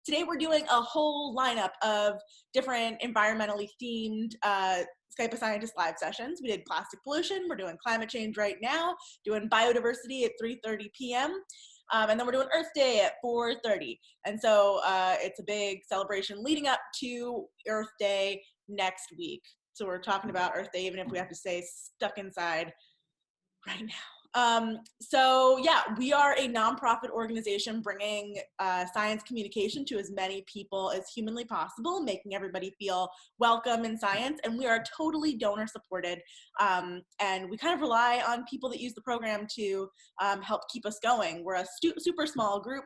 today we're doing a whole lineup of different environmentally themed Skype a Scientist live sessions. We did plastic pollution, we're doing climate change right now, doing biodiversity at 3:30 p.m. And then we're doing Earth Day at 4:30. And so it's a big celebration leading up to Earth Day next week. So we're talking about Earth Day, even if we have to stay stuck inside right now. So yeah, we are a nonprofit organization bringing science communication to as many people as humanly possible, making everybody feel welcome in science. And we are totally donor supported. And we kind of rely on people that use the program to help keep us going. We're a super small group,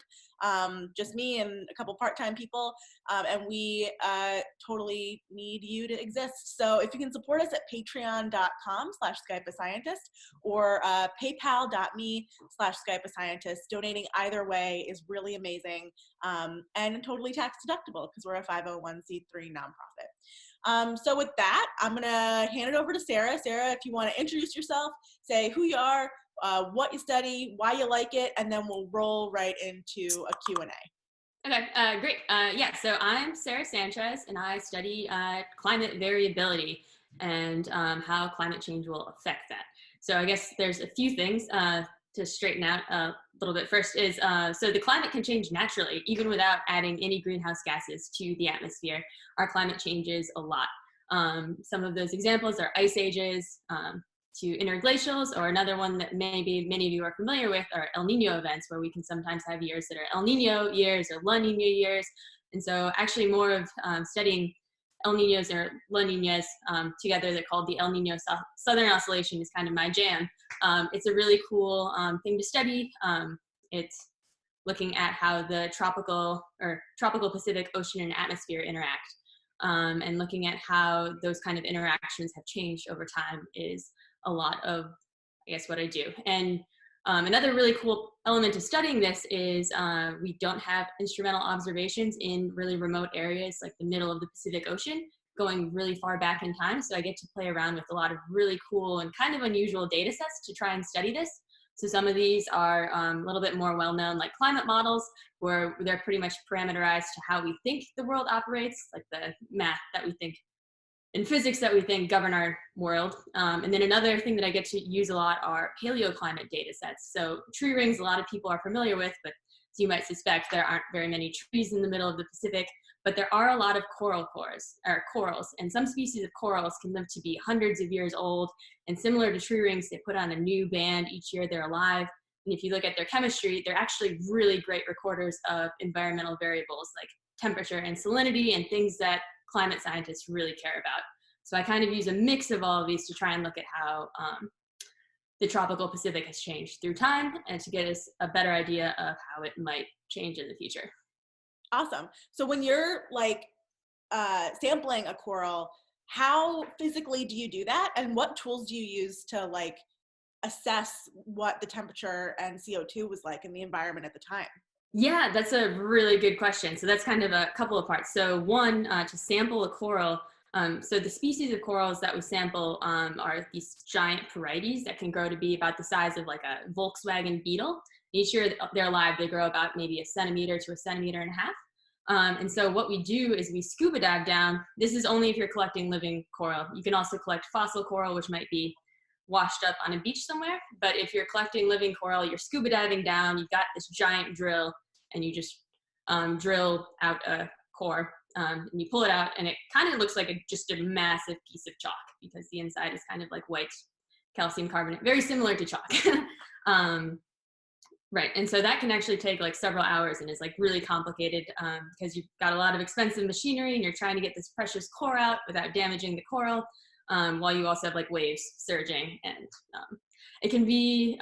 just me and a couple part-time people. And we totally need you to exist. So if you can support us at patreon.com/SkypeAScientist or paypal.me/SkypeAScientist. Donating either way is really amazing and totally tax deductible because we're a 501c3 nonprofit. So with that, I'm going to hand it over to Sarah. Sarah, if you want to introduce yourself, say who you are, what you study, why you like it, and then we'll roll right into a Q&A. Okay, great. Yeah, so I'm Sara Sanchez, and I study climate variability and how climate change will affect that. So I guess there's a few things to straighten out a little bit. First is, so the climate can change naturally, even without adding any greenhouse gases to the atmosphere. Our climate changes a lot. Some of those examples are ice ages to interglacials, or another one that maybe many of you are familiar with are El Nino events, where we can sometimes have years that are El Nino years or La Nina years. And so actually more of studying El Ninos or La Ninas together, they're called the El Nino Southern Oscillation, is kind of my jam. It's a really cool thing to study. It's looking at how the tropical Pacific Ocean and atmosphere interact, and looking at how those kind of interactions have changed over time is a lot of, I guess, what I do. And another really cool element of studying this is we don't have instrumental observations in really remote areas like the middle of the Pacific Ocean, going really far back in time. So I get to play around with a lot of really cool and kind of unusual data sets to try and study this. So some of these are a little bit more well-known, like climate models, where they're pretty much parameterized to how we think the world operates, like the math that we think and physics that we think govern our world. And then another thing that I get to use a lot are paleoclimate data sets. So tree rings, a lot of people are familiar with, but as you might suspect, there aren't very many trees in the middle of the Pacific, but there are a lot of corals, and some species of corals can live to be hundreds of years old. And similar to tree rings, they put on a new band each year they're alive. And if you look at their chemistry, they're actually really great recorders of environmental variables like temperature and salinity and things that climate scientists really care about. So I kind of use a mix of all of these to try and look at how the tropical Pacific has changed through time and to get us a better idea of how it might change in the future. Awesome. So when you're like sampling a coral, how physically do you do that? And what tools do you use to like assess what the temperature and CO2 was like in the environment at the time? Yeah, that's a really good question. So that's kind of a couple of parts. So one, to sample a coral, so the species of corals that we sample are these giant parietes that can grow to be about the size of like a Volkswagen Beetle. Each year they're alive, they grow about maybe 1 centimeter to 1.5 centimeters. And so what we do is we scuba dive down. This is only if you're collecting living coral. You can also collect fossil coral, which might be washed up on a beach somewhere. But if you're collecting living coral, you're scuba diving down, you've got this giant drill, and you just drill out a core, and you pull it out, and it kind of looks like just a massive piece of chalk because the inside is kind of like white calcium carbonate, very similar to chalk. Right, and so that can actually take like several hours and is like really complicated because you've got a lot of expensive machinery and you're trying to get this precious core out without damaging the coral, while you also have like waves surging, and it can be,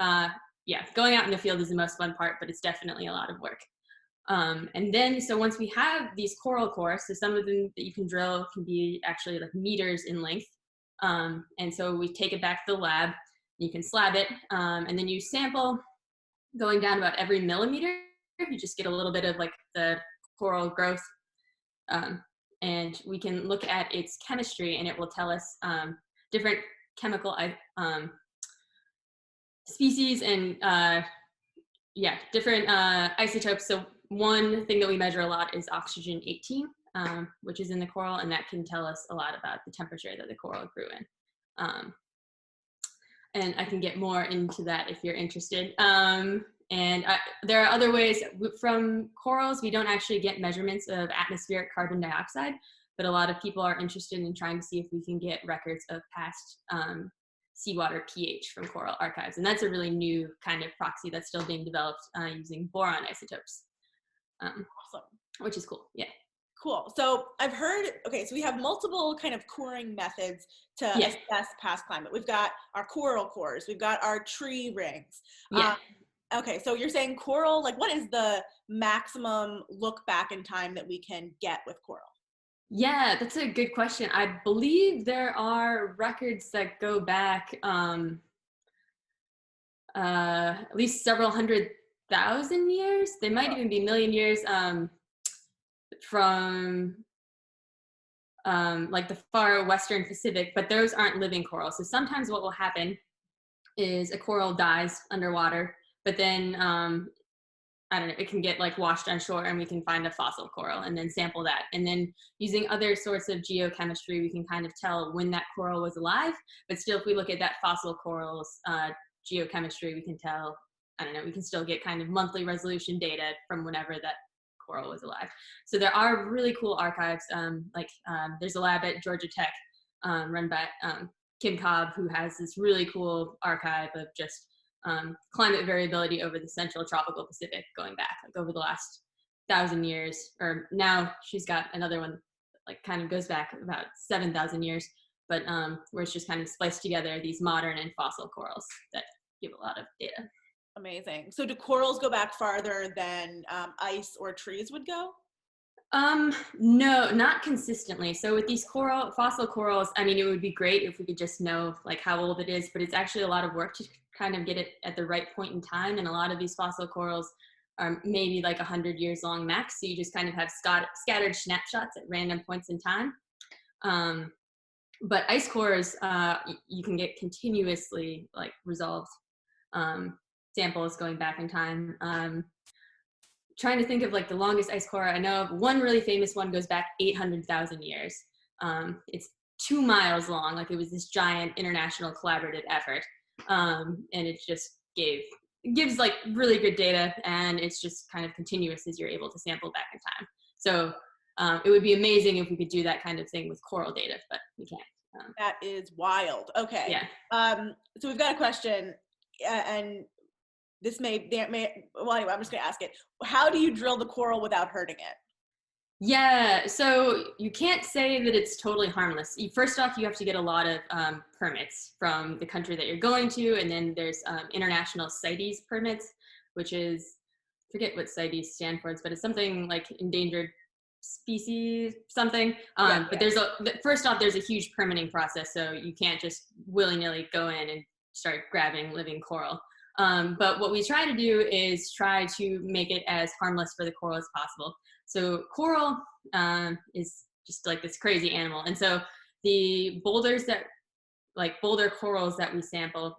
yeah, going out in the field is the most fun part, but it's definitely a lot of work. And then, so once we have these coral cores, so some of them that you can drill can be actually like meters in length. And so we take it back to the lab, you can slab it, and then you sample going down about every millimeter. You just get a little bit of like the coral growth. And we can look at its chemistry, and it will tell us different chemical species and yeah, different isotopes. So one thing that we measure a lot is oxygen 18, which is in the coral, and that can tell us a lot about the temperature that the coral grew in. And I can get more into that if you're interested. There are other ways. From corals, we don't actually get measurements of atmospheric carbon dioxide, but a lot of people are interested in trying to see if we can get records of past seawater pH from coral archives. And that's a really new kind of proxy that's still being developed using boron isotopes, Awesome. which is cool. Yeah. Cool. So I've heard, okay, so we have multiple kind of coring methods to assess past climate. We've got our coral cores, we've got our tree rings. Yeah. Okay, so you're saying coral, like what is the maximum look back in time that we can get with coral? Yeah, that's a good question. I believe there are records that go back at least several 100,000 years. They might even be million years from like the far western Pacific, but those aren't living corals. So sometimes what will happen is a coral dies underwater, but then I don't know, it can get like washed on shore and we can find a fossil coral and then sample that. And then using other sorts of geochemistry, we can kind of tell when that coral was alive. But still, if we look at that fossil coral's geochemistry, we can tell, I don't know, we can still get kind of monthly resolution data from whenever that coral was alive. So there are really cool archives. There's a lab at Georgia Tech run by Kim Cobb, who has this really cool archive of just climate variability over the central tropical Pacific going back like over the last 1,000 years, or now she's got another one that like kind of goes back about 7,000 years, but where it's just kind of spliced together these modern and fossil corals that give a lot of data. Amazing. So do corals go back farther than ice or trees would go? No, not consistently. So with these fossil corals, I mean, it would be great if we could just know like how old it is, but it's actually a lot of work to kind of get it at the right point in time. And a lot of these fossil corals are maybe like 100 years long max. So you just kind of have scattered snapshots at random points in time. But ice cores, you can get continuously like resolved samples going back in time. Trying to think of like the longest ice core I know of. One really famous one goes back 800,000 years. It's 2 miles long. Like it was this giant international collaborative effort. And it just gives like really good data, and it's just kind of continuous as you're able to sample back in time. So it would be amazing if we could do that kind of thing with coral data, but we can't. That is wild. Okay. Yeah. So we've got a question, and this well, anyway, I'm just gonna ask it. How do you drill the coral without hurting it? Yeah, so you can't say that it's totally harmless. First off, you have to get a lot of permits from the country that you're going to, and then there's international CITES permits, which is, I forget what CITES stand for, but it's something like endangered species something. But first off, there's a huge permitting process, so you can't just willy-nilly go in and start grabbing living coral. But what we try to do is try to make it as harmless for the coral as possible. So coral is just like this crazy animal. And so the boulder corals that we sample,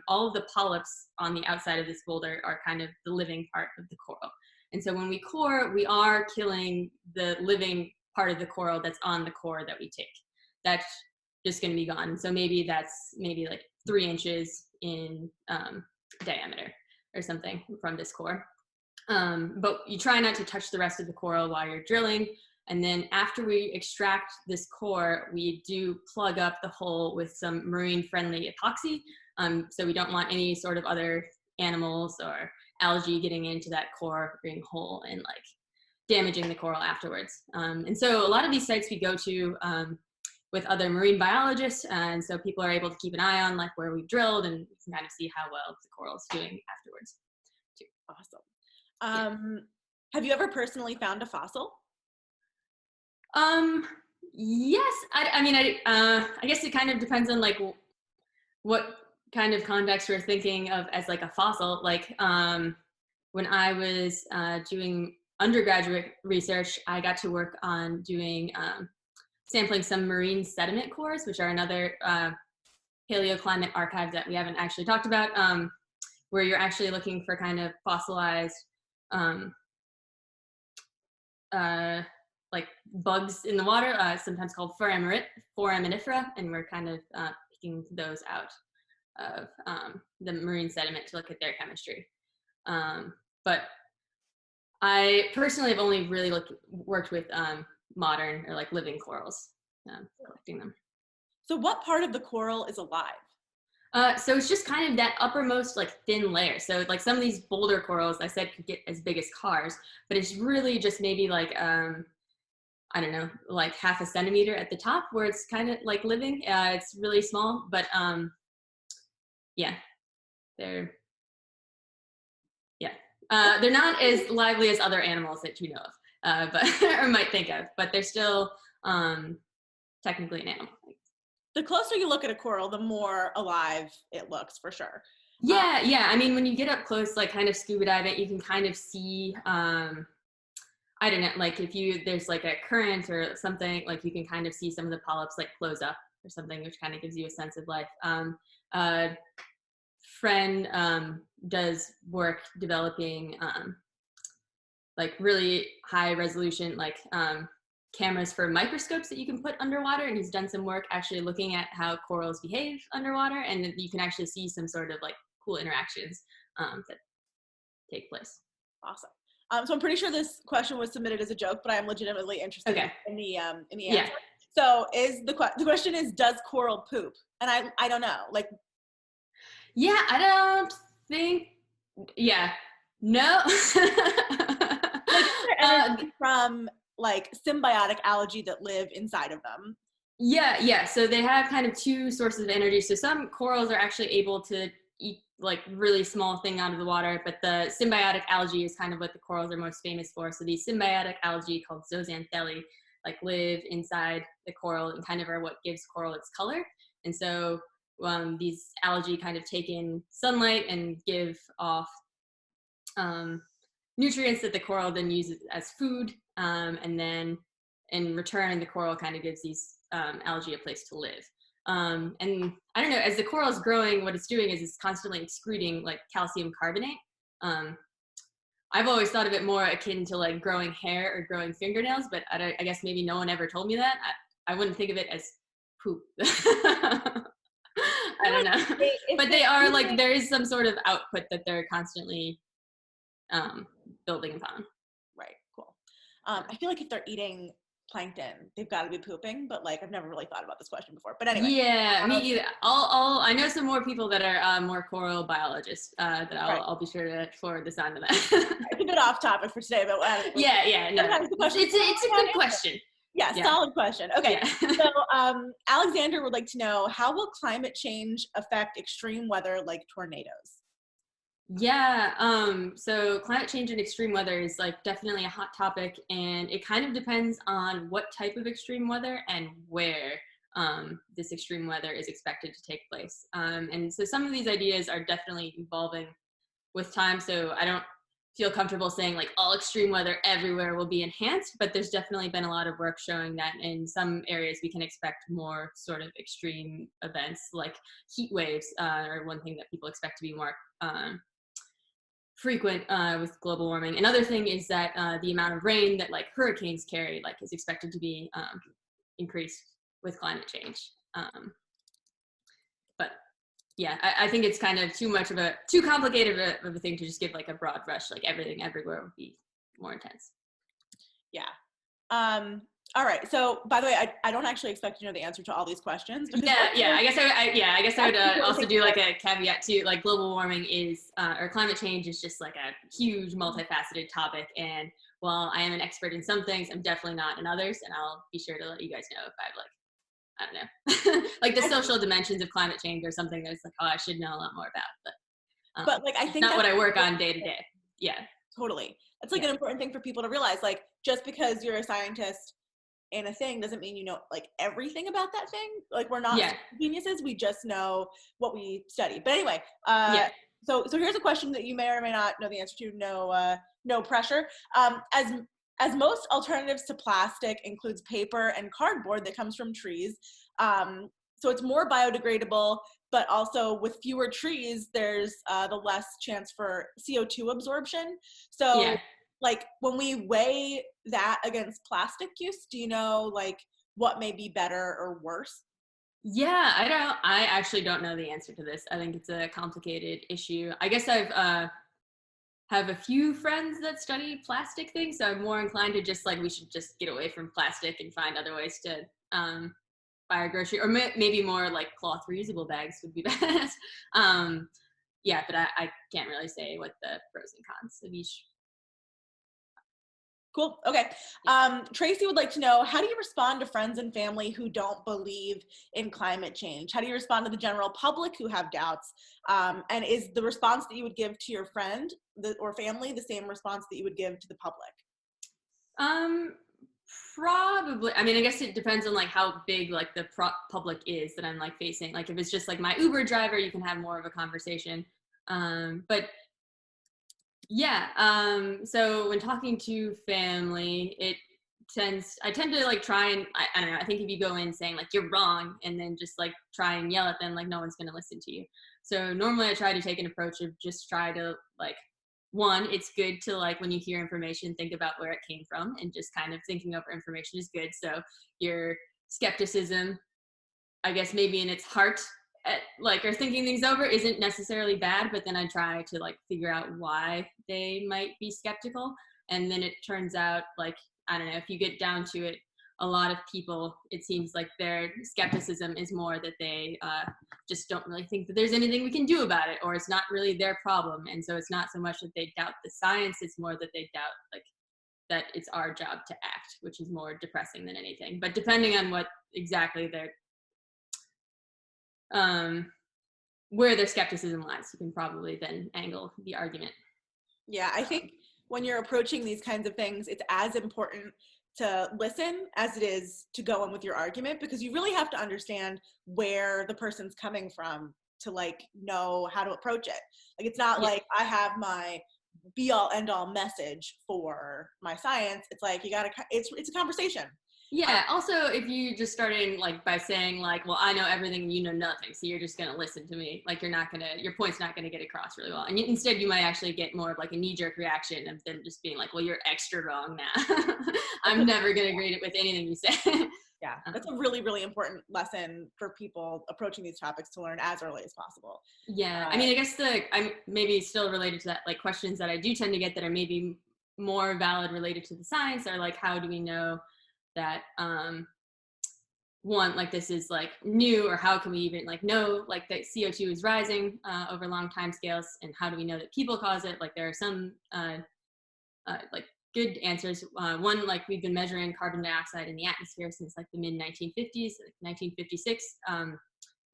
all of the polyps on the outside of this boulder are kind of the living part of the coral. And so when we core, we are killing the living part of the coral that's on the core that we take. That's just going to be gone. So that's maybe like 3 inches in diameter or something from this core. But you try not to touch the rest of the coral while you're drilling. And then after we extract this core, we do plug up the hole with some marine-friendly epoxy. So we don't want any sort of other animals or algae getting into that core, being whole and like damaging the coral afterwards. And so a lot of these sites we go to with other marine biologists, and so people are able to keep an eye on like where we've drilled, and we can kind of see how well the coral is doing afterwards too. Awesome. Have you ever personally found a fossil? Yes. I guess it kind of depends on like what kind of context we're thinking of as like a fossil. Like when I was doing undergraduate research, I got to work on doing sampling some marine sediment cores, which are another paleoclimate archive that we haven't actually talked about, where you're actually looking for kind of fossilized like bugs in the water, sometimes called foraminifera, and we're kind of picking those out of the marine sediment to look at their chemistry. But I personally have only really worked with modern or like living corals, collecting them. So what part of the coral is alive? So it's just kind of that uppermost like thin layer. So like some of these boulder corals I said could get as big as cars, but it's really just maybe like I don't know, like half a centimeter at the top where it's kind of like living. It's really small, but yeah, they're not as lively as other animals that you know of, but or might think of, but they're still technically an animal. The closer you look at a coral, the more alive it looks, for sure. Yeah. I mean, when you get up close, like kind of scuba diving, you can kind of see, I don't know, like if there's like a current or something, like you can kind of see some of the polyps like close up or something, which kind of gives you a sense of life. Friend does work developing like really high resolution, like cameras for microscopes that you can put underwater, and he's done some work actually looking at how corals behave underwater, and you can actually see some sort of like cool interactions that take place. Awesome. So I'm pretty sure this question was submitted as a joke, but I'm legitimately interested in the answer. Yeah. So the question is, does coral poop? And I don't know, like. Yeah, I don't think. Yeah, no. Like, from like symbiotic algae that live inside of them. Yeah. So they have kind of two sources of energy. So some corals are actually able to eat like really small thing out of the water, but the symbiotic algae is kind of what the corals are most famous for. So these symbiotic algae called zooxanthellae like live inside the coral and kind of are what gives coral its color. And so these algae kind of take in sunlight and give off nutrients that the coral then uses as food, and then in return the coral kind of gives these algae a place to live. And I don't know, as the coral is growing, what it's doing is it's constantly excreting like calcium carbonate. I've always thought of it more akin to like growing hair or growing fingernails, but I guess maybe no one ever told me that. I wouldn't think of it as poop. I don't know. But they are like, there is some sort of output that they're constantly building upon. Right, cool. I feel like if they're eating plankton, they've got to be pooping, but like I've never really thought about this question before. But anyway. Yeah, me either. I know some more people that are more coral biologists that I'll be sure to forward this on to them. It's a bit off topic for today, but yeah, no. It's a good question. Yeah, solid question. Okay, so Alexander would like to know, how will climate change affect extreme weather like tornadoes? Yeah, so climate change and extreme weather is like definitely a hot topic, and it kind of depends on what type of extreme weather and where this extreme weather is expected to take place. And so some of these ideas are definitely evolving with time, so I don't feel comfortable saying like all extreme weather everywhere will be enhanced, but there's definitely been a lot of work showing that in some areas we can expect more sort of extreme events like heat waves are one thing that people expect to be more frequent with global warming. Another thing is that the amount of rain that like hurricanes carry like is expected to be increased with climate change. But yeah, I think it's kind of too complicated of a thing to just give like a broad brush, like everything everywhere would be more intense. Yeah. All right. So, by the way, I don't actually expect you to know the answer to all these questions. Yeah. I guess I would also do like a caveat too. Like global warming is, or climate change is just like a huge, multifaceted topic. And while I am an expert in some things, I'm definitely not in others. And I'll be sure to let you guys know if I've like, I don't know, like the social dimensions of climate change or something that's like, oh, I should know a lot more about. But like, I think not what I work on day to day. Yeah. Totally. That's like an important thing for people to realize. Like, just because you're a scientist in a thing doesn't mean you know like everything about that thing. Like, we're not geniuses, we just know what we study. But anyway, so here's a question that you may or may not know the answer to. No pressure. As most alternatives to plastic includes paper and cardboard that comes from trees, so it's more biodegradable, but also with fewer trees there's the less chance for CO2 absorption. So like when we weigh that against plastic use, do you know like what may be better or worse? Yeah, I actually don't know the answer to this. I think it's a complicated issue. I guess I've have a few friends that study plastic things, so I'm more inclined to just like we should just get away from plastic and find other ways to buy our grocery, or maybe more like cloth reusable bags would be best. Yeah, but I can't really say what the pros and cons of each. Cool. Okay. Tracy would like to know, how do you respond to friends and family who don't believe in climate change? How do you respond to the general public who have doubts? And is the response that you would give to your friend or family the same response that you would give to the public? Probably. I mean, I guess it depends on like how big like the public is that I'm like facing. Like if it's just like my Uber driver, you can have more of a conversation. But yeah, so when talking to family, I tend to like try and, I don't know, I think if you go in saying like, you're wrong, and then just like try and yell at them, like no one's going to listen to you. So normally I try to take an approach of just try to like, one, it's good to like, when you hear information, think about where it came from, and just kind of thinking over information is good. So your skepticism, I guess maybe in its heart, like, or thinking things over isn't necessarily bad, but then I try to like figure out why they might be skeptical. And then it turns out like, I don't know, if you get down to it, a lot of people, it seems like their skepticism is more that they just don't really think that there's anything we can do about it, or it's not really their problem. And so it's not so much that they doubt the science, it's more that they doubt like that it's our job to act, which is more depressing than anything. But depending on what exactly their where their skepticism lies, you can probably then angle the argument. Yeah, I think when you're approaching these kinds of things, it's as important to listen as it is to go on with your argument, because you really have to understand where the person's coming from to like know how to approach it. Like it's not like I have my be all end all message for my science. It's like you gotta, it's a conversation. Yeah, also if you just starting like by saying like, well, I know everything and you know nothing, so you're just gonna listen to me, like your point's not gonna get across really well. And instead you might actually get more of like a knee-jerk reaction of them just being like, well, you're extra wrong now. I'm never gonna agree with anything you say. Yeah, that's a really, really important lesson for people approaching these topics to learn as early as possible. Yeah, I mean, I guess I'm maybe still related to that, like questions that I do tend to get that are maybe more valid related to the science are like, how do we know that one, like this is like new, or how can we even like know like that CO2 is rising over long time scales, and how do we know that people cause it? Like there are some like good answers. One, like we've been measuring carbon dioxide in the atmosphere since like the mid 1950s, like 1956.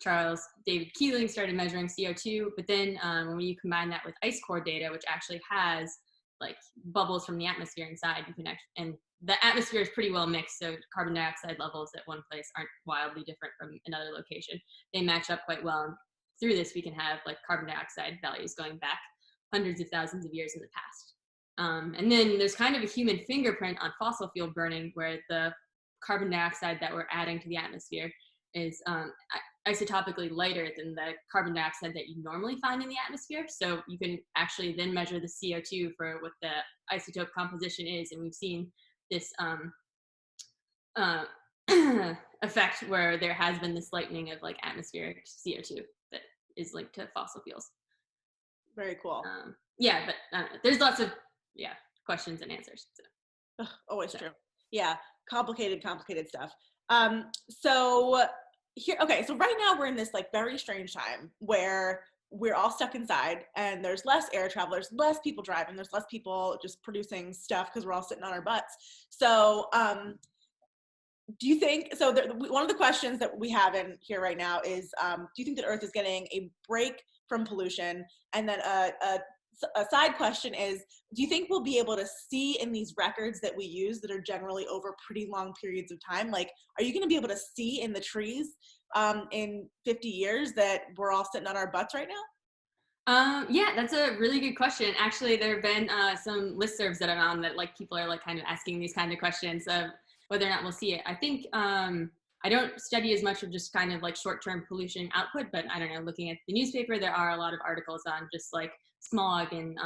Charles David Keeling started measuring CO2, but then when you combine that with ice core data, which actually has like bubbles from the atmosphere inside, you can actually, and the atmosphere is pretty well mixed, so carbon dioxide levels at one place aren't wildly different from another location. They match up quite well. And through this, we can have like carbon dioxide values going back hundreds of thousands of years in the past. And then there's kind of a human fingerprint on fossil fuel burning, where the carbon dioxide that we're adding to the atmosphere is isotopically lighter than the carbon dioxide that you normally find in the atmosphere. So you can actually then measure the CO2 for what the isotope composition is. And we've seen this effect where there has been this lightening of like atmospheric CO2 that is linked to fossil fuels. Very cool. Yeah, but there's lots of questions and answers. So. Always true. Yeah, complicated stuff. So here, okay, so right now we're in this like very strange time where we're all stuck inside, and there's less air travel, there's less people driving, there's less people just producing stuff because we're all sitting on our butts. So do you think, so one of the questions that we have in here right now is, do you think that Earth is getting a break from pollution? And then a side question is, do you think we'll be able to see in these records that we use that are generally over pretty long periods of time? Like, are you going to be able to see in the trees in 50 years that we're all sitting on our butts right now? Yeah, that's a really good question. Actually, there have been some listservs that I'm on that like people are like kind of asking these kind of questions of whether or not we'll see it. I think I don't study as much of just kind of like short-term pollution output, but I don't know, looking at the newspaper, there are a lot of articles on just like smog and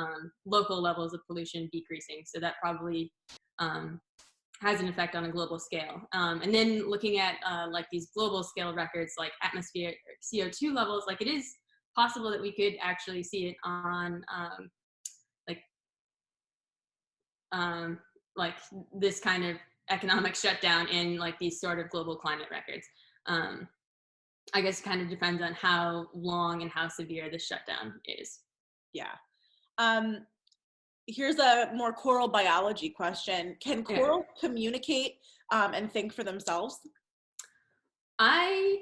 local levels of pollution decreasing. So that probably has an effect on a global scale. And then looking at like these global scale records, like atmospheric CO2 levels, like it is possible that we could actually see it on like this kind of economic shutdown in like these sort of global climate records. I guess it kind of depends on how long and how severe the shutdown is. Yeah. Here's a more coral biology question. Can coral communicate and think for themselves? I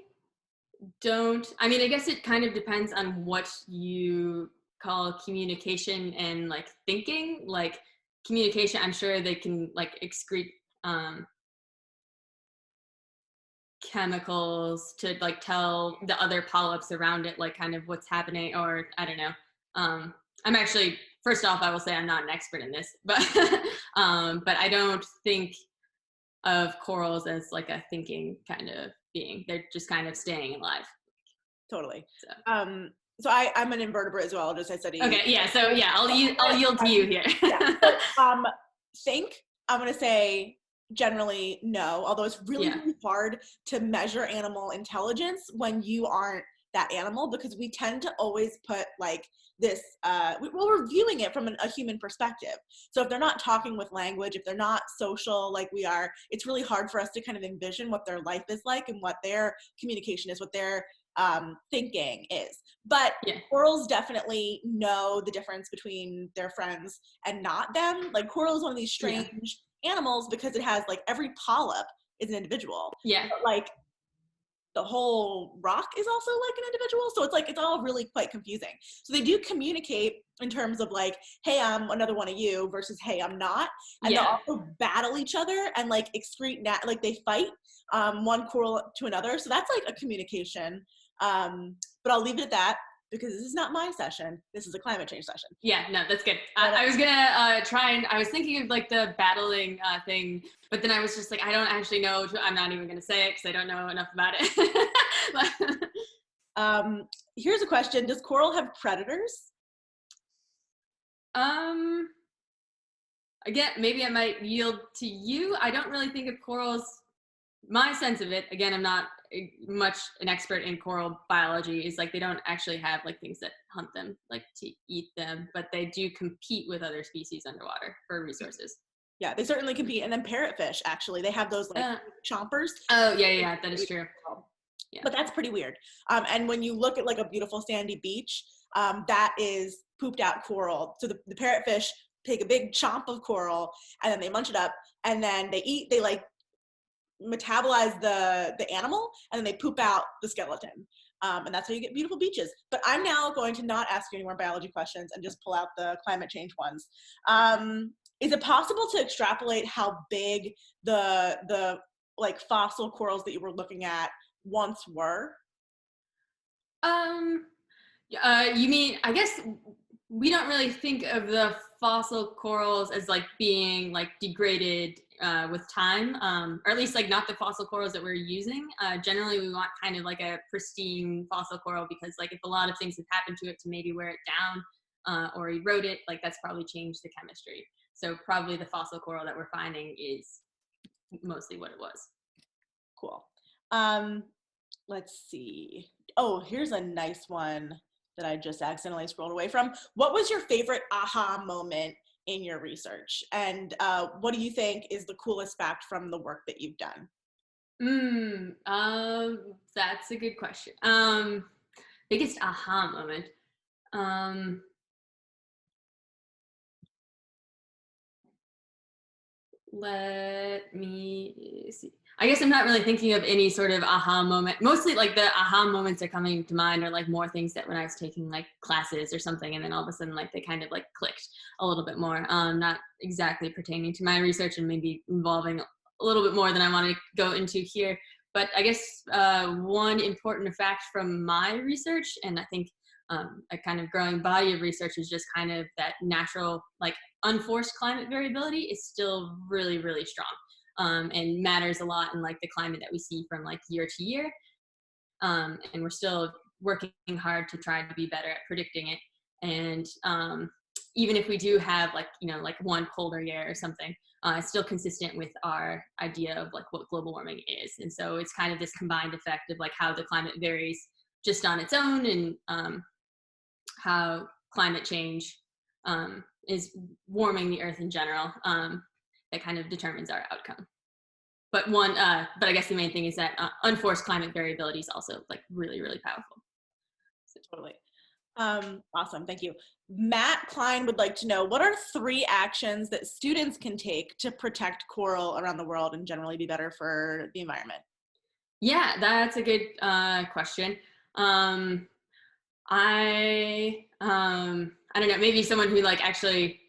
mean, I guess it kind of depends on what you call communication and like thinking. Like communication, I'm sure they can like excrete chemicals to like tell the other polyps around it like kind of what's happening, or I don't know. I'm actually, first off, I will say I'm not an expert in this, but but I don't think of corals as like a thinking kind of being. They're just kind of staying alive. Totally. So I'm an invertebrate as well, just I study. Okay, yeah, so yeah, I'll yield to you here. Yeah. So, I'm gonna say generally no, although it's really, really hard to measure animal intelligence when you aren't that animal, because we tend to always put like this, we're viewing it from a human perspective. So if they're not talking with language, if they're not social like we are, it's really hard for us to kind of envision what their life is like and what their communication is, what their thinking is. But corals definitely know the difference between their friends and not them. Like coral is one of these strange animals because it has like every polyp is an individual. Yeah. But like the whole rock is also like an individual. So it's like, it's all really quite confusing. So they do communicate in terms of like, hey, I'm another one of you versus, hey, I'm not. And they'll also battle each other and like excrete, like they fight one coral to another. So that's like a communication. But I'll leave it at that because this is not my session. This is a climate change session. Yeah, no, that's good. I was gonna try and, I was thinking of like the battling thing, but then I was just like, I don't actually know. I'm not even gonna say it because I don't know enough about it. Here's a question. Does coral have predators? Again, maybe I might yield to you. I don't really think of corals, my sense of it, again, I'm not much an expert in coral biology, is like they don't actually have like things that hunt them, like to eat them, but they do compete with other species underwater for resources. Yeah, they certainly compete. And then parrotfish, actually, they have those like chompers. Oh, yeah, that is true. Yeah. But that's pretty weird. And when you look at like a beautiful sandy beach, that is pooped out coral. So the parrotfish take a big chomp of coral and then they munch it up and then they like metabolize the animal and then they poop out the skeleton. And that's how you get beautiful beaches. But I'm now going to not ask you any more biology questions and just pull out the climate change ones. Is it possible to extrapolate how big the like fossil corals that you were looking at once were? You mean, I guess we don't really think of the fossil corals as like being like degraded with time, or at least like not the fossil corals that we're using. Generally we want kind of like a pristine fossil coral because like if a lot of things have happened to it to maybe wear it down or erode it, like that's probably changed the chemistry. So probably the fossil coral that we're finding is mostly what it was. Cool. Let's see. Oh, here's a nice one that I just accidentally scrolled away from. What was your favorite aha moment in your research? And what do you think is the coolest fact from the work that you've done? That's a good question. Biggest aha moment. Let me see. I guess I'm not really thinking of any sort of aha moment. Mostly like the aha moments that are coming to mind are like more things that when I was taking like classes or something and then all of a sudden like they kind of like clicked a little bit more. Not exactly pertaining to my research and maybe involving a little bit more than I want to go into here. But I guess one important fact from my research, and I think a kind of growing body of research, is just kind of that natural like unforced climate variability is still really, really strong. and matters a lot in like the climate that we see from like year to year. And we're still working hard to try to be better at predicting it. And even if we do have like, you know, like one colder year or something, it's still consistent with our idea of like what global warming is. And so it's kind of this combined effect of like how the climate varies just on its own, and how climate change is warming the earth in general, that kind of determines our outcome. But I guess the main thing is that unforced climate variability is also like really, really powerful. So, totally. Awesome, thank you. Matt Klein would like to know, what are 3 actions that students can take to protect coral around the world and generally be better for the environment? Yeah, that's a good question. I don't know, maybe someone who like actually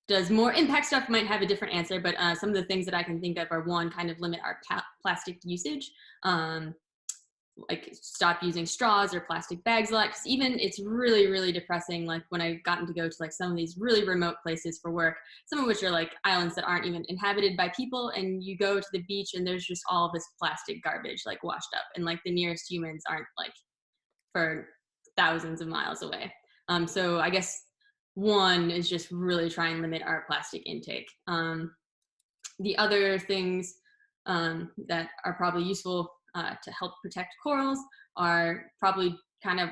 does more impact stuff might have a different answer, but some of the things that I can think of are, one, kind of limit our plastic usage. Like stop using straws or plastic bags a lot, because even it's really, really depressing, like when I've gotten to go to like some of these really remote places for work, some of which are like islands that aren't even inhabited by people, and you go to the beach and there's just all this plastic garbage like washed up, and like the nearest humans aren't like for thousands of miles away. So I guess one is just really try and limit our plastic intake. The other things that are probably useful to help protect corals are probably kind of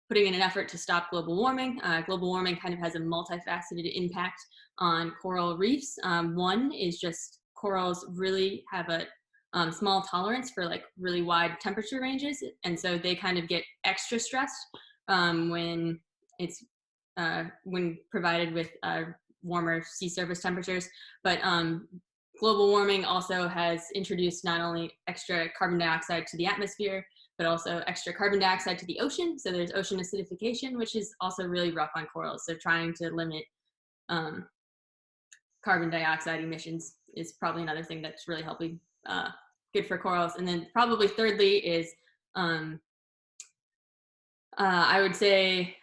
putting in an effort to stop global warming. Global warming kind of has a multifaceted impact on coral reefs. One is just corals really have a small tolerance for like really wide temperature ranges, and so they kind of get extra stressed when it's when provided with warmer sea surface temperatures. But global warming also has introduced not only extra carbon dioxide to the atmosphere, but also extra carbon dioxide to the ocean. So there's ocean acidification, which is also really rough on corals. So trying to limit carbon dioxide emissions is probably another thing that's really helping, good for corals. And then probably thirdly is, I would say,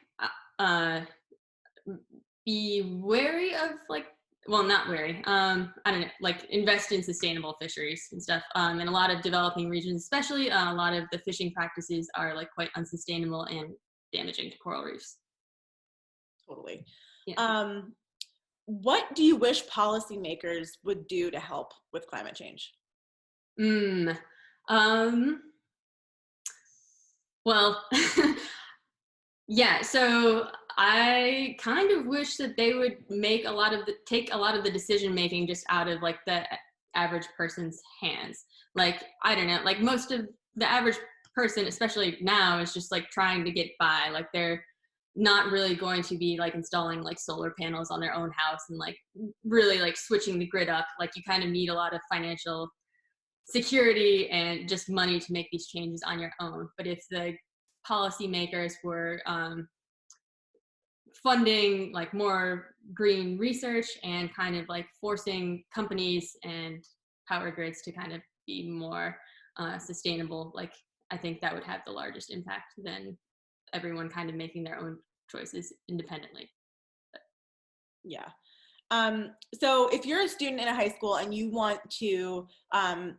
be wary of like, well, not wary, I don't know, like invest in sustainable fisheries and stuff. In a lot of developing regions, especially, a lot of the fishing practices are like quite unsustainable and damaging to coral reefs. Totally. Yeah. What do you wish policymakers would do to help with climate change? Well, yeah, so I kind of wish that they would make take a lot of the decision making just out of like the average person's hands. Like, I don't know, like most of the average person, especially now, is just like trying to get by. Like they're not really going to be like installing like solar panels on their own house and like really like switching the grid up. Like you kind of need a lot of financial security and just money to make these changes on your own. But if the policymakers were funding like more green research and kind of like forcing companies and power grids to kind of be more sustainable, like I think that would have the largest impact than everyone kind of making their own choices independently. Yeah. So if you're a student in a high school and you want to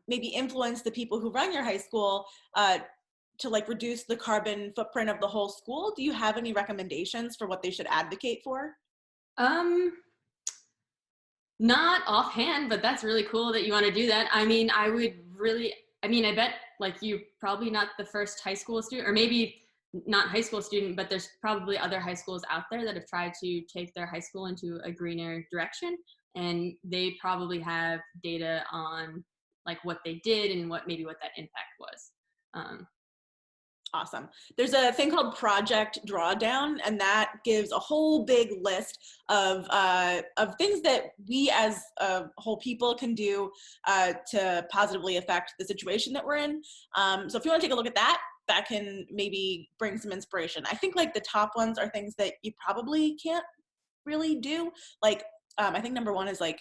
maybe influence the people who run your high school to like reduce the carbon footprint of the whole school, do you have any recommendations for what they should advocate for? Not offhand, but that's really cool that you want to do that. I mean, I bet like you probably not the first high school student, or maybe not high school student, but there's probably other high schools out there that have tried to take their high school into a greener direction. And they probably have data on like what they did and what that impact was. Awesome. There's a thing called Project Drawdown, and that gives a whole big list of things that we as a whole people can do to positively affect the situation that we're in. So if you want to take a look at that, that can maybe bring some inspiration. I think like the top ones are things that you probably can't really do. Like I think number one is like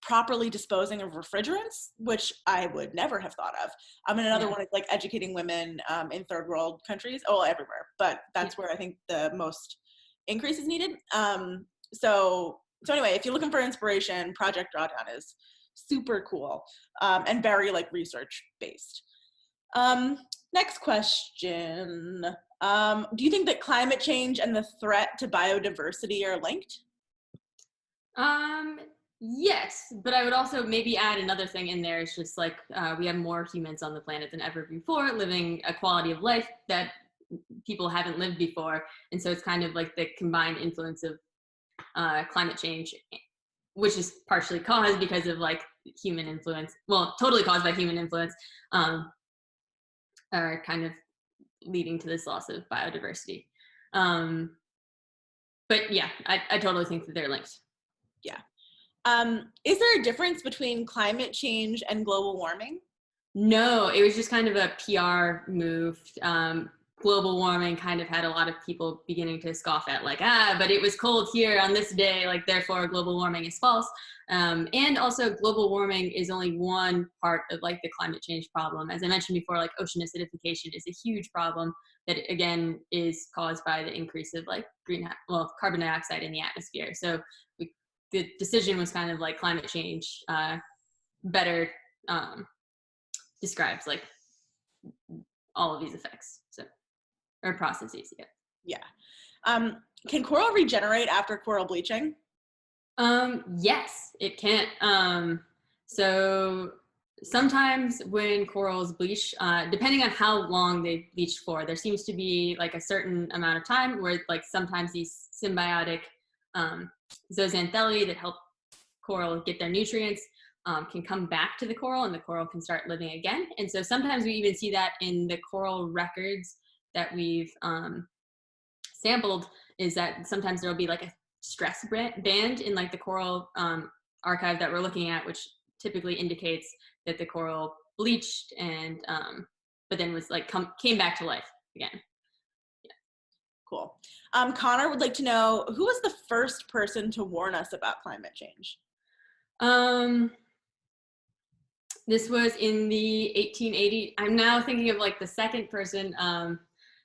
properly disposing of refrigerants, which I would never have thought of. And another one is like educating women in third world countries, everywhere, but that's where I think the most increase is needed. So So anyway, if you're looking for inspiration, Project Drawdown is super cool and very like research based. Next question. Do you think that climate change and the threat to biodiversity are linked? Yes, but I would also maybe add another thing in there. It's just like we have more humans on the planet than ever before, living a quality of life that people haven't lived before. And so it's kind of like the combined influence of climate change, which is partially caused because of like human influence, well, totally caused by human influence, are kind of leading to this loss of biodiversity. But yeah, I totally think that they're linked. Yeah. Is there a difference between climate change and global warming? No, it was just kind of a PR move. Global warming kind of had a lot of people beginning to scoff at, like, but it was cold here on this day, like, therefore global warming is false. And also global warming is only one part of like the climate change problem. As I mentioned before, like ocean acidification is a huge problem that again is caused by the increase of like carbon dioxide in the atmosphere. So the decision was kind of like climate change better describes like all of these effects, so, or processes. Yeah. Can coral regenerate after coral bleaching? Yes, it can. So sometimes when corals bleach, depending on how long they bleach for, there seems to be like a certain amount of time where like sometimes these symbiotic zooxanthellae that help coral get their nutrients can come back to the coral and the coral can start living again. And so sometimes we even see that in the coral records that we've sampled, is that sometimes there'll be like a stress band in like the coral archive that we're looking at, which typically indicates that the coral bleached and but then was like came back to life again. Yeah. Cool. Connor would like to know, who was the first person to warn us about climate change? This was in the 1880s. I'm now thinking of like the second person,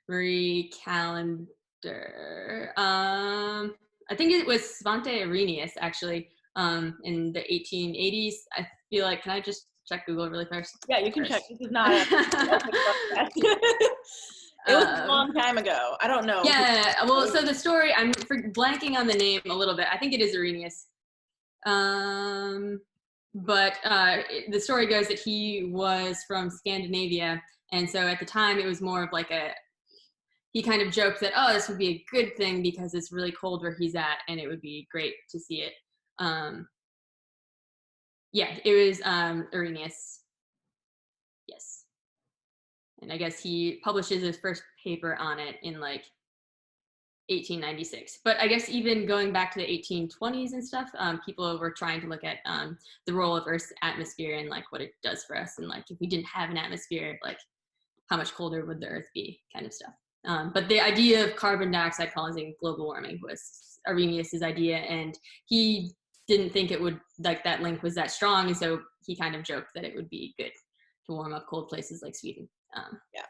Marie Callender. I think it was Svante Arrhenius, actually, in the 1880s. I feel like, can I just check Google really fast? Yeah, you can check. This is not it was a long time ago. I don't know. Yeah, well, so the story, I'm blanking on the name a little bit. I think it is Arrhenius. But the story goes that he was from Scandinavia. And so at the time, it was more of like he kind of joked that, oh, this would be a good thing because it's really cold where he's at and it would be great to see it. Yeah, it was Arrhenius. Yes. And I guess he publishes his first paper on it in like 1896. But I guess even going back to the 1820s and stuff, people were trying to look at the role of Earth's atmosphere and like what it does for us. And like if we didn't have an atmosphere, like how much colder would the Earth be, kind of stuff. But the idea of carbon dioxide causing global warming was Arrhenius's idea, and he didn't think it would, like that link was that strong, and so he kind of joked that it would be good to warm up cold places like Sweden. Yeah.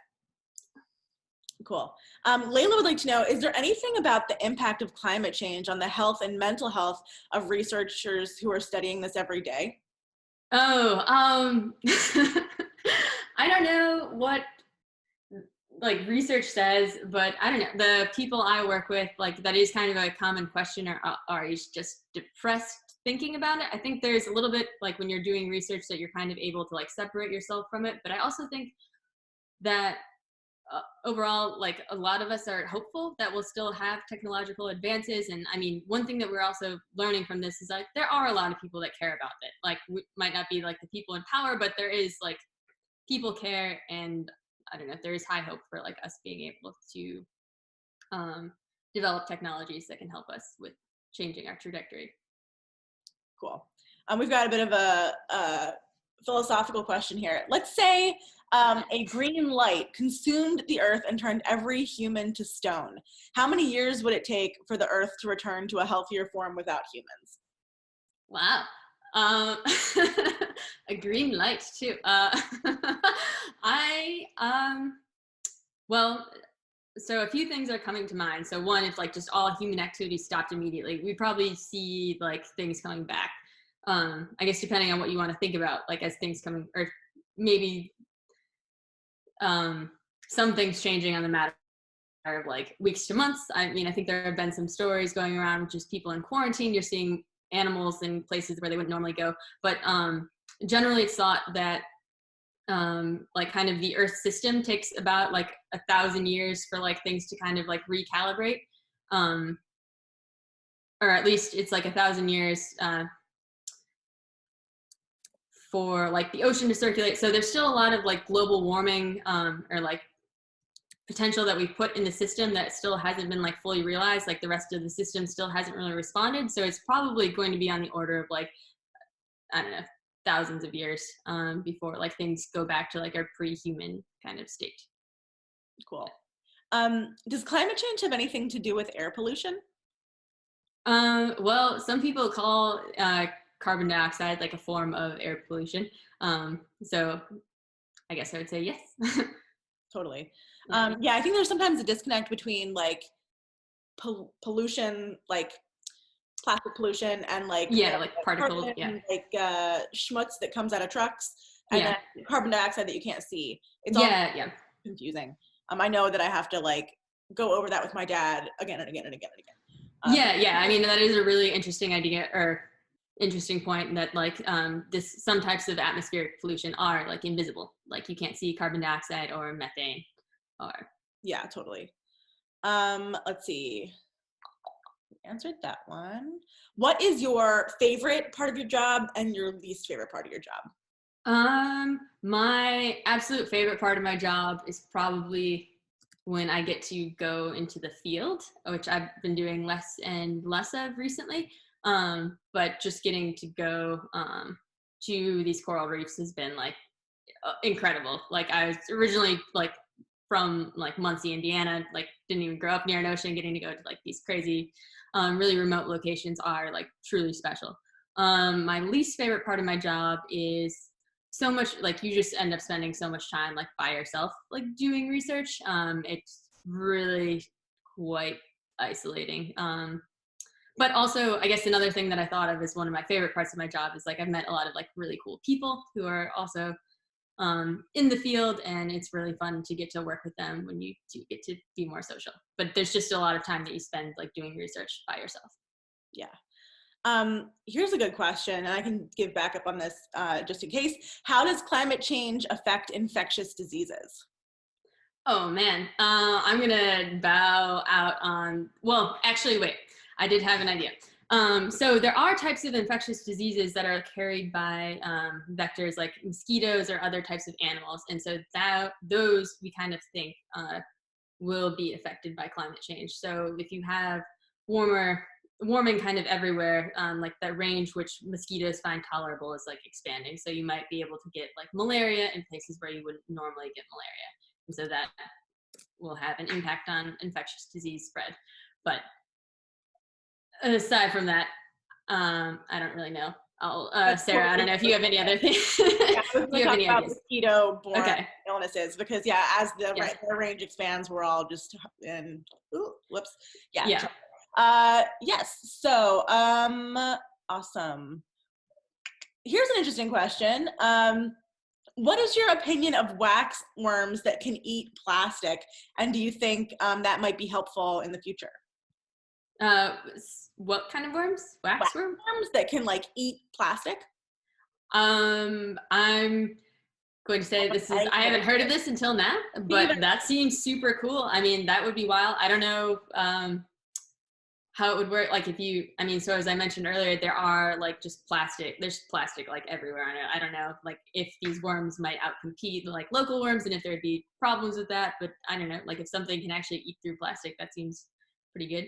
Cool. Layla would like to know, is there anything about the impact of climate change on the health and mental health of researchers who are studying this every day? Oh, I don't know what like research says, but I don't know, the people I work with, like that is kind of a common question, are you just depressed thinking about it? I think there's a little bit like when you're doing research that you're kind of able to like separate yourself from it, but I also think that overall, like a lot of us are hopeful that we'll still have technological advances. And I mean, one thing that we're also learning from this is like there are a lot of people that care about it. Like we might not be like the people in power, but there is like people care, and I don't know, there is high hope for like us being able to develop technologies that can help us with changing our trajectory. Cool. We've got a bit of a philosophical question here. Let's say a green light consumed the Earth and turned every human to stone. How many years would it take for the Earth to return to a healthier form without humans? Wow. A green light too. Well, So a few things are coming to mind. So one, if like just all human activity stopped immediately, we'd probably see like things coming back. I guess depending on what you want to think about, like as things coming, or maybe some things changing on the matter of like weeks to months. I mean, I think there have been some stories going around with just people in quarantine. You're seeing animals in places where they wouldn't normally go. But generally it's thought that like kind of the Earth system takes about like 1,000 years for like things to kind of like recalibrate. Or at least it's like 1,000 years for like the ocean to circulate. So there's still a lot of like global warming or like potential that we put in the system that still hasn't been like fully realized. Like the rest of the system still hasn't really responded. So it's probably going to be on the order of like, I don't know, thousands of years before like things go back to like our pre-human kind of state. Cool. Does climate change have anything to do with air pollution? Well, some people call carbon dioxide like a form of air pollution. So I guess I would say yes. Totally. Yeah, I think there's sometimes a disconnect between like pollution, like plastic pollution, and like like particles, carbon, like schmutz that comes out of trucks, and then carbon dioxide that you can't see. It's all confusing. I know that I have to like go over that with my dad again and again and again and again. Yeah. I mean, that is a really interesting idea or interesting point that like some types of atmospheric pollution are like invisible. Like you can't see carbon dioxide or methane or. Yeah, totally. Let's see. Answered that one. What is your favorite part of your job and your least favorite part of your job? My absolute favorite part of my job is probably when I get to go into the field, which I've been doing less and less of recently. But just getting to go to these coral reefs has been like incredible. Like I was originally like from like Muncie, Indiana, like didn't even grow up near an ocean. Getting to go to like these crazy, really remote locations are like truly special. My least favorite part of my job is so much like you just end up spending so much time like by yourself, like doing research. It's really quite isolating. But also, I guess another thing that I thought of as one of my favorite parts of my job is like I've met a lot of like really cool people who are also in the field, and it's really fun to get to work with them when you do get to be more social. But there's just a lot of time that you spend like doing research by yourself. Yeah. Here's a good question, and I can give backup on this just in case. How does climate change affect infectious diseases? Oh man, I'm gonna bow out on, well, actually, wait, I did have an idea. So there are types of infectious diseases that are carried by vectors like mosquitoes or other types of animals. And so those we kind of think will be affected by climate change. So if you have warming kind of everywhere, like the range which mosquitoes find tolerable is like expanding. So you might be able to get like malaria in places where you wouldn't normally get malaria. And so that will have an impact on infectious disease spread. But aside from that, I don't really know. Sarah, I don't know if you have any other things. Yeah, I was do you have any ideas? Mosquito-borne illnesses, because as the range expands, we're all just in. Ooh, whoops. Yeah. Yes. So, awesome. Here's an interesting question. What is your opinion of wax worms that can eat plastic, and do you think that might be helpful in the future? What kind of worms? Wax worms? Worms that can like eat plastic? I'm going to say I haven't heard of this until now, but that seems super cool. I mean, that would be wild. I don't know how it would work. Like so as I mentioned earlier, there are like just there's plastic like everywhere. I don't know like if these worms might outcompete like local worms and if there'd be problems with that, but I don't know, like if something can actually eat through plastic, that seems pretty good.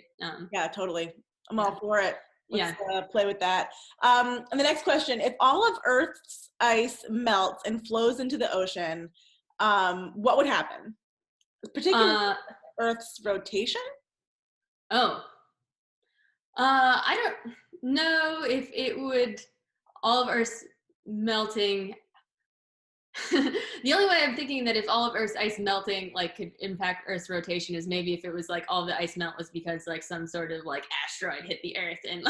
Yeah, totally. I'm all for it. Let's play with that. And the next question, if all of Earth's ice melts and flows into the ocean, what would happen? Particularly Earth's rotation? Oh. I don't know if it would, all of Earth's melting, The only way I'm thinking that if all of Earth's ice melting like could impact Earth's rotation is maybe if it was like all the ice melt was because like some sort of like asteroid hit the Earth and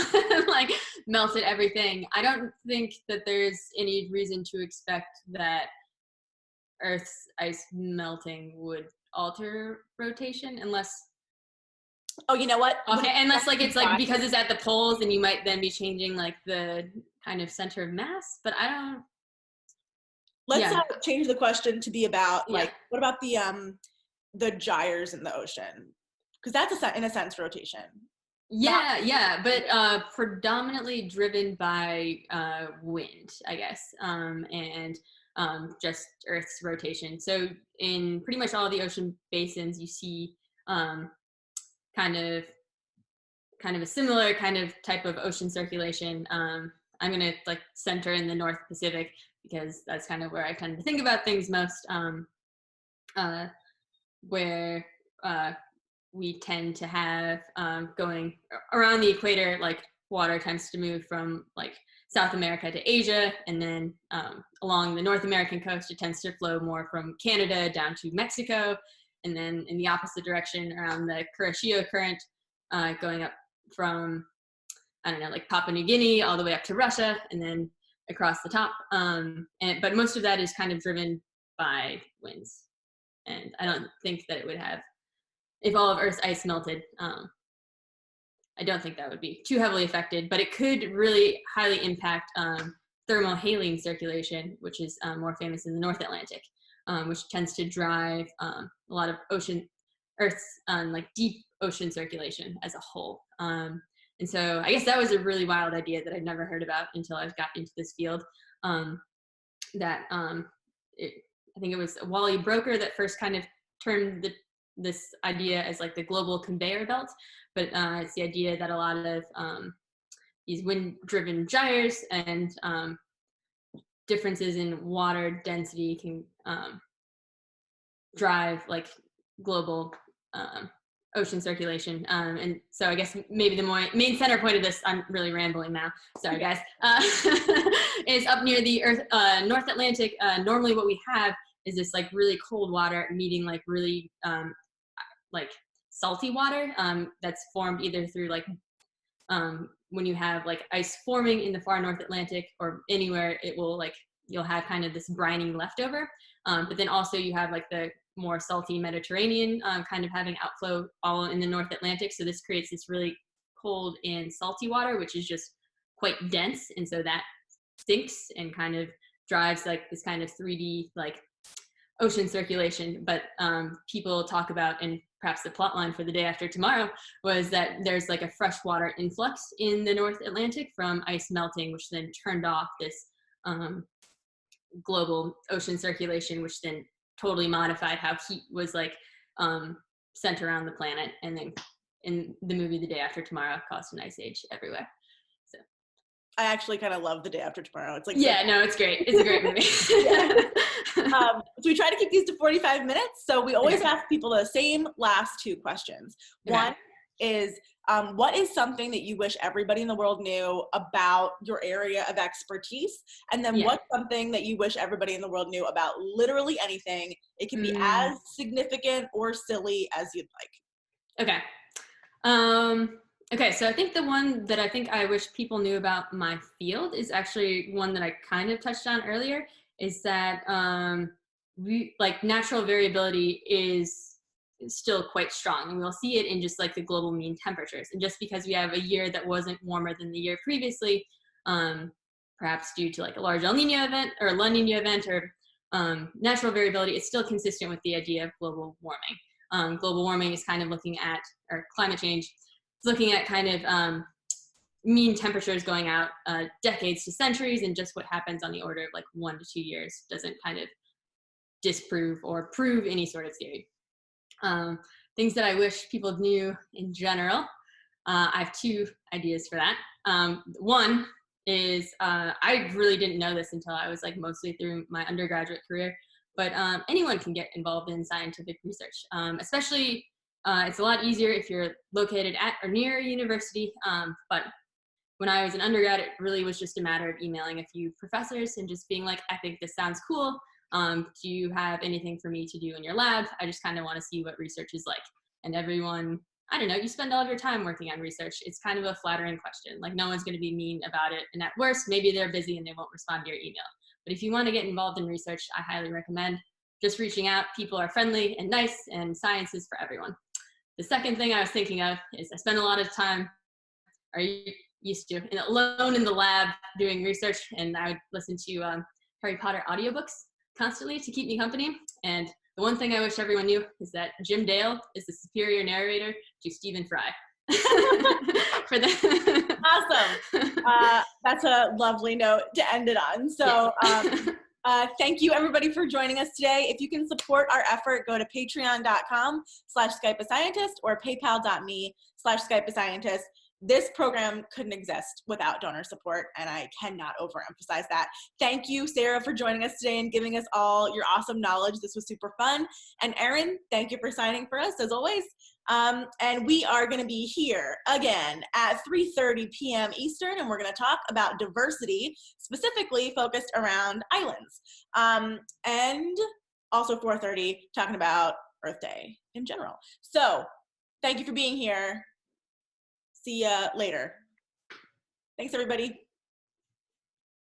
like melted everything. I don't think that there's any reason to expect that Earth's ice melting would alter rotation unless Oh, you know what? okay, unless like it's like because it's at the poles and you might then be changing like the kind of center of mass, but I don't. Let's change the question to be about like, Yeah. what about the gyres in the ocean? Because that's in a sense rotation. Yeah, but predominantly driven by wind, I guess, and just Earth's rotation. So in pretty much all the ocean basins, you see kind of a similar kind of type of ocean circulation. I'm gonna like center in the North Pacific because that's kind of where I tend to think about things most, where we tend to have going around the equator, like water tends to move from like South America to Asia, and then along the North American coast, it tends to flow more from Canada down to Mexico, and then in the opposite direction around the Kuroshio Current, going up from, I don't know, like Papua New Guinea all the way up to Russia, and then across the top. But most of that is kind of driven by winds. And I don't think that it would have, if all of Earth's ice melted, I don't think that would be too heavily affected, but it could really highly impact thermohaline circulation, which is more famous in the North Atlantic, which tends to drive a lot of Earth's like deep ocean circulation as a whole. And so I guess that was a really wild idea that I'd never heard about until I got into this field. I think it was Wally Broker that first kind of termed this idea as like the global conveyor belt, but it's the idea that a lot of these wind-driven gyres and differences in water density can drive like global ocean circulation. And so I guess maybe the main center point of this, I'm really rambling now, sorry guys, is up near the North Atlantic. Normally what we have is this like really cold water meeting like really like salty water that's formed either through like when you have like ice forming in the far North Atlantic or anywhere, it will like, you'll have kind of this brining leftover. But then also you have like the more salty Mediterranean kind of having outflow all in the North Atlantic. So this creates this really cold and salty water, which is just quite dense. And so that sinks and kind of drives like this kind of 3D like ocean circulation. But people talk about, and perhaps the plot line for the day after tomorrow was that there's like a freshwater influx in the North Atlantic from ice melting, which then turned off this global ocean circulation, which then totally modified how heat was like sent around the planet. And then in the movie The Day After Tomorrow caused an ice age everywhere. So I actually kind of love The Day After Tomorrow. It's like, yeah, no, it's great. It's a great movie. So we try to keep these to 45 minutes. So we always ask people the same last two questions. One is, what is something that you wish everybody in the world knew about your area of expertise? And then what's something that you wish everybody in the world knew about literally anything? It can be as significant or silly as you'd like. Okay. Okay, so I think the one that I think I wish people knew about my field is actually one that I kind of touched on earlier, is that like natural variability is still quite strong, and we'll see it in just like the global mean temperatures. And just because we have a year that wasn't warmer than the year previously, perhaps due to like a large El Nino event or La Nina event or natural variability, it's still consistent with the idea of global warming. Global warming is kind of looking at, or climate change, it's looking at kind of mean temperatures going out decades to centuries, and just what happens on the order of like 1 to 2 years doesn't kind of disprove or prove any sort of theory. Things that I wish people knew in general, I have two ideas for that. One is, I really didn't know this until I was like mostly through my undergraduate career, but anyone can get involved in scientific research, especially it's a lot easier if you're located at or near a university. But when I was an undergrad, it really was just a matter of emailing a few professors and just being like, I think this sounds cool. Do you have anything for me to do in your lab? I just kind of want to see what research is like. And everyone, I don't know, you spend all of your time working on research. It's kind of a flattering question. Like, no one's going to be mean about it. And at worst, maybe they're busy and they won't respond to your email. But if you want to get involved in research, I highly recommend just reaching out. People are friendly and nice, and science is for everyone. The second thing I was thinking of is I spend a lot of time, are you used to, alone in the lab doing research, and I would listen to Harry Potter audiobooks constantly to keep me company. And the one thing I wish everyone knew is that Jim Dale is the superior narrator to Stephen Fry. For the Awesome. That's a lovely note to end it on. So thank you everybody for joining us today. If you can support our effort, go to patreon.com/SkypeAScientist or paypal.me/SkypeAScientist. This program couldn't exist without donor support, and I cannot overemphasize that. Thank you, Sarah, for joining us today and giving us all your awesome knowledge. This was super fun. And Erin, thank you for signing for us, as always. And we are going to be here again at 3:30 p.m. Eastern, and we're going to talk about diversity, specifically focused around islands. And also 4:30, talking about Earth Day in general. So thank you for being here. See ya later. Thanks, everybody.